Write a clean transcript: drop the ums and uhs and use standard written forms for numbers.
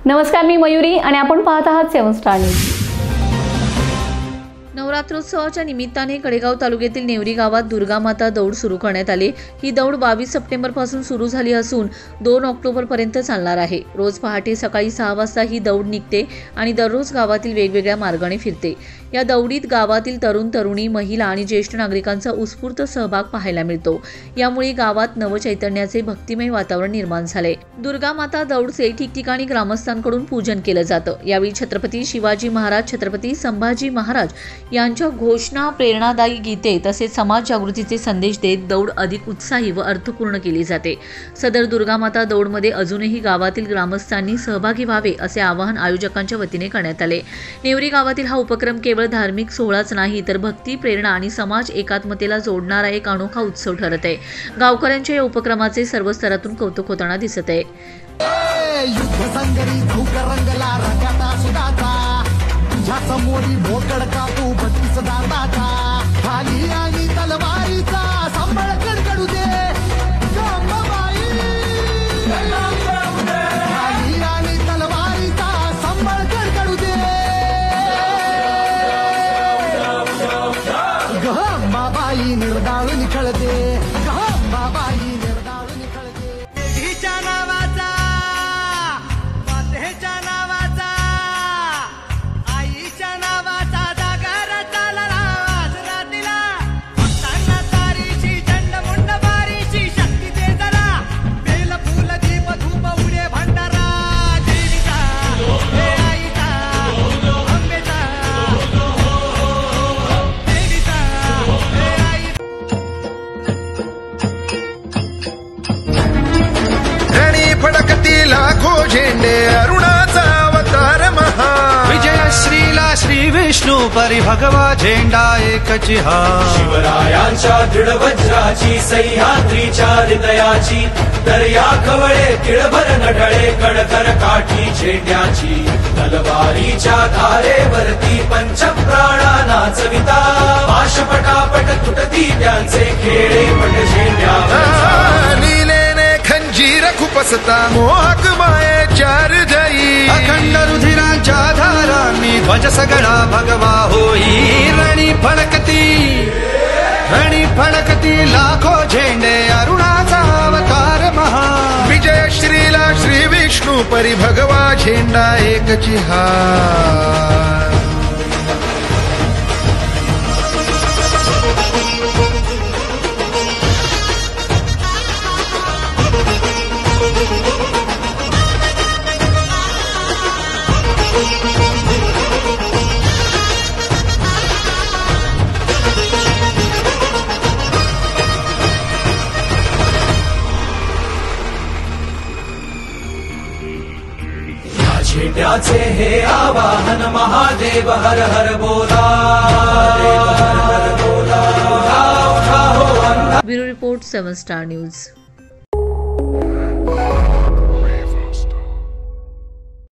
नमस्कार, मी मयुरी आणि आपण पाहत आहात 7 स्टार न्यूज। नवरात्रोत्सवाच्या निमित्ताने कडेगाव तालुक्यातील नेवरी गावात दुर्गा माता दौड सुरू करण्यात आली। ही दौड 22 सप्टेंबर पासून सुरू झाली असून 2 ऑक्टोबर पर्यंत चालणार आहे। रोज पहाटे सकाळी 6 वाजता ही दौड निघते आणि दररोज गावातील वेगवेगळ्या मार्गाने फिरते। या दौडीत गावातील तरुण तरुणी, महिला आणि ज्येष्ठ नागरिकांचा उत्स्फूर्त सहभाग पाहायला मिळतो। यामुळे गावात नवचैतन्याचे भक्तिमय वातावरण निर्माण झाले। दुर्गा माता दौडचे ठिकठिकाणी ग्रामस्थांकडून पूजन केलं जातं। यावेळी छत्रपती शिवाजी महाराज, छत्रपती संभाजी महाराज यांच्या घोषणा, प्रेरणादायी गीते तसेच समाज जागृतीचे संदेश देत दौड अधिक उत्साही व अर्थपूर्ण केली जाते। सदर दुर्गा माता दौडमध्ये अजूनही गावातील ग्रामस्थांनी सहभागी व्हावे असे आवाहन आयोजकांच्या वतीने करण्यात आले। नेवरी गावातील हा उपक्रम केवळ धार्मिक सोहळाच नाही तर भक्ती, प्रेरणा आणि समाज एकात्मतेला जोडणारा एक अनोखा उत्सव ठरत आहे। गावकऱ्यांच्या या उपक्रमाचे सर्व स्तरातून कौतुक होताना दिसत आहे। समोरी भोकड काटू 32 दाताचा, खाली आणि तलवारीचा संबळ कडकडू दे गंगाबाई। खाली आणि तलवारीचा संबळ कडकडू दे गंगाबाई। निर्दाळून खेळते गंगाबाई, निर्दाळून खेळते। देवीच्या नावाचा, मातेच्या नावाचा, लाखो झेंडे अरुणाचा अवतार महा, विजयश्रीला श्री विष्णू परी भगवा झेंडा एकची हा। शिवरायांच्या दृढ वज्राची, सह्याद्रीच्या हृदयाची, दर्या खवळे तिळभर नढळे, कडकर काठी झेंड्याची, तलवारीच्या धारेवरती पंचप्राणा चविता, पाश पटापट तुटती त्यांचे खेळे पट झेंड्यावर। लीलेने खंजीर खुपसता मोहक मायेच्या हृदयी, अखंड रुधिरांच्या धारांनी ध्वज सगळा भगवा होई। रणी फडकती लाखो झेंडे अरुणाचा अवतार महा, विजयश्रीला श्री विष्णू परी भगवा झेंडा एकची हा। झेंड्याचे हे आवाहन महादेव हर हर बोला। Bureau report 7 star news.